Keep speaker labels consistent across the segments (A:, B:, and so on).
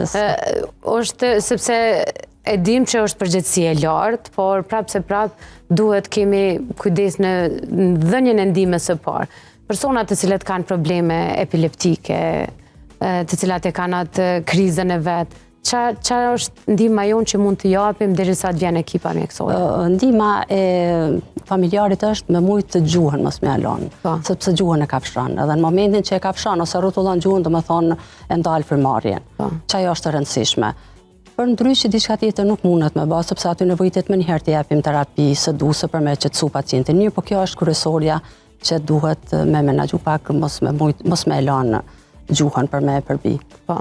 A: është sepse e dim që është përgjegjësi e lartë, por prapë se prapë duhet kemi kujdes në dhënien e ndihmës së parë. Persona të cilët kanë probleme epileptike, të cilat e kanë atë krizën e vet, çfarë është ndihma jonë që mund të japim derisa të vjen ekipa mjekësore?
B: Ndihma e familjarit është me mujtë të gjuhën mos më alon, sepse gjuhën e kafshon. Edhe në momentin që e kafshon ose rrotullon gjuhën, domethënë e ndal frymëmarrjen. Çajo është e rëndësishme. Për ndryshe diçka tjetër nuk mundet me bë, sepse aty nevojitet më njëherë të japim terapi seduese për me qetësu pacientin. Mirë, po kjo është kryesorja që duhet me menaxhu pak mos me elan gjuhën për me e përbi.
A: Po.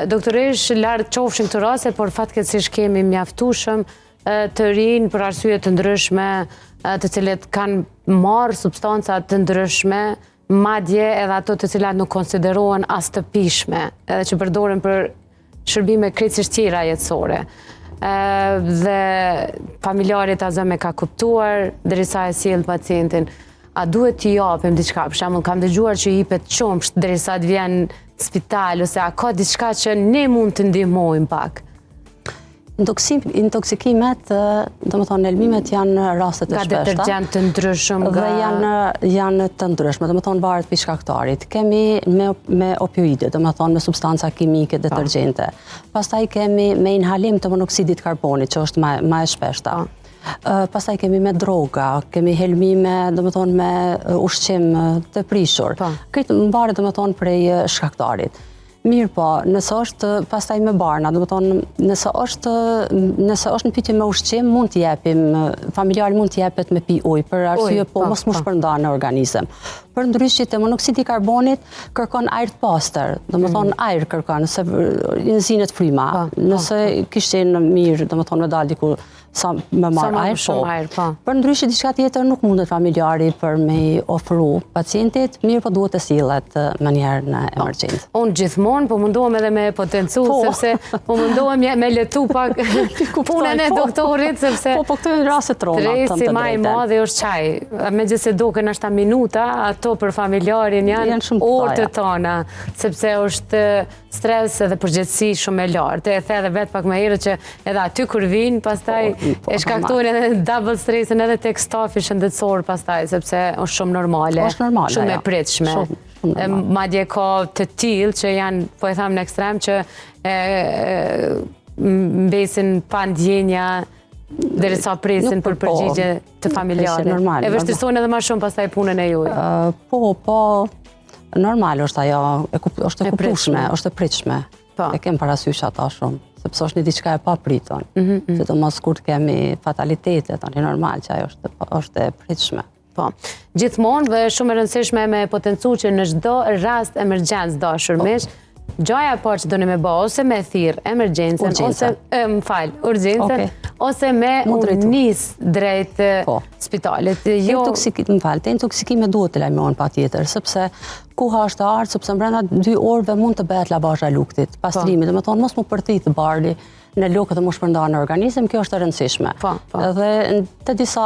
A: Doktoresh, lartë qofshin këtë raste, por fatkeqësisht kemi mjaftueshëm të rinj për arsye të ndryshme, të cilët kanë marrë substanca të ndryshme, madje edhe ato të cilat nuk konsiderohen as të pishme, edhe që përdoren për shërbime krejtësisht tjera jetësore. Dhe familjarit azëm e ka kuptuar, derisa e sjell pacientin. A duhet t'i japim diçka? Për shembull, kam dëgjuar që i jepet qumsht derisa të vjen spital, ose a ka diçka që ne mund të ndihmojmë pak?
B: Intoksikimet, domethënë elmimet janë raste të shpeshta.
A: Ka detergjent të ndryshëm.
B: Dhe janë të ndryshme, domethënë varet prej shkaktarit. Kemi me opioide, domethënë me substanca kimike, detergjente. Pastaj kemi me inhalim të monoksidit karbonit, që është më e shpeshta. Pastaj kemi me droga, kemi helmime, domethënë me ushqim të prishur. Këtë varet domethënë prej shkaktarit. Mirë po, nëse është pastaj me barna, domethënë nëse është në pyetje me ushqim, mund t'i japim, familjari mund t'i japet me pi ujë, për arsye po mos mu shpërndan në organizëm. Për ndryshe te monoksidi karbonit kërkon ajër të pastër, domethënë ajër kërkon, se nxinet fryma. Nëse kishin mirë, domethënë me dal diku sa me marr ajër, po. Për ndryshe diçka tjetër nuk mundet familjari për me ofru pacientit, mirë po duhet të sillet më njëherë në emergjencë.
A: Unë gjithmonë po mundohem edhe me potencu, sepse po mundohem me letu pak punën e doktorit, sepse
B: po këto janë raste trona.
A: Stresi më i madh është çaj. Megjithëse duken ashta minuta, ato për familjarin janë orë të tona, sepse është stres edhe përgjegjësi shumë e lartë. E the edhe vetë pak më herët që edhe aty kur vin, pastaj e shkaktojnë edhe double stresin edhe tek stafi shëndetësor pastaj, sepse është shumë normale, shumë e pritshme. Madje ka të tillë që janë, po e tham në ekstrem, që mbesin pa ndjenja derisa presin për përgjigje të familjarit. E vështirësojnë edhe më shumë pastaj punën e juaj.
B: Po, normal është ajo, është e kuptueshme, është e pritshme. E kem parasysh ata shumë, sepse është një diçka e papritur. Sidomos kur kemi fatalitete, tani normal që ajo është e pritshme.
A: Po. Gjithmonë dhe shumë e rëndësishme me potencu që në çdo rast emergjencë dashurmish, gjaja e parë që doni me bë, ose me thirr emergjencën, ose urgjencën, ose me nis drejt spitalit.
B: Te intoksikimet duhet të lajmërohen patjetër, sepse koha është ardhur, sepse brenda 2 orëve mund të bëhet lavazha e luktit, pastrimi, domethënë mos mu përthit bardhi në lukët dhe mu shpërndan në organizëm, kjo është e rëndësishme. Dhe të disa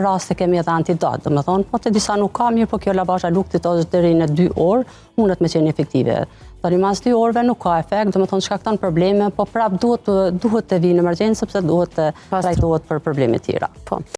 B: raste kemi edhe antidot, domethënë, po të disa nuk ka mirë, po kjo lavazha e luktit është deri në 2 orë, mundet me qenë efektive. Tani mas 2 orëve nuk ka efekt, domethënë shkakton probleme, po prap duhet të vinë në emergjencë sepse duhet të trajtohet për probleme tjera.